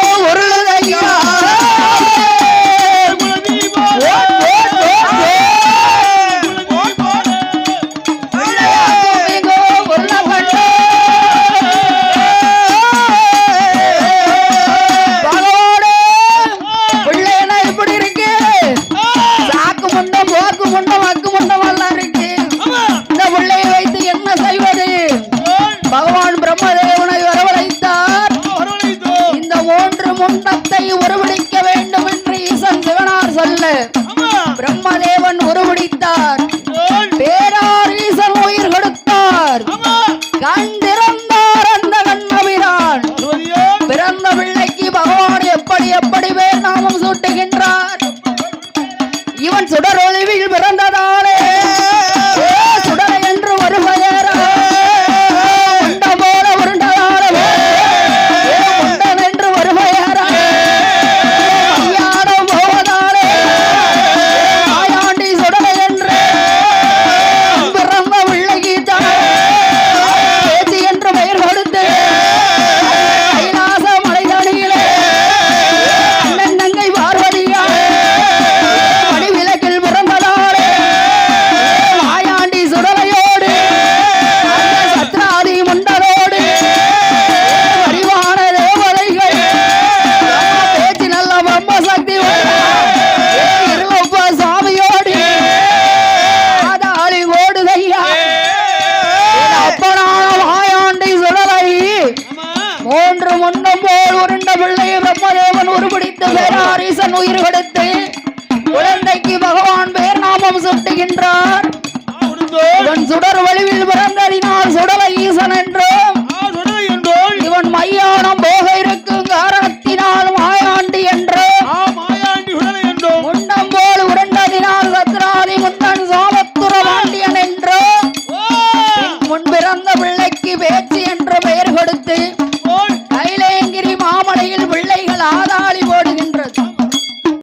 போல் உருண்ட பிள்ளை பிரம்மதேவன் உருபிடித்து வேளாரீசன் உயிர் கொடுத்து குழந்தைக்கு பகவான் பேர் நாமம் சுட்டுகின்றார். சுடர் வடிவில் பிறந்ததினால் சுடல ஈசன் என்றும்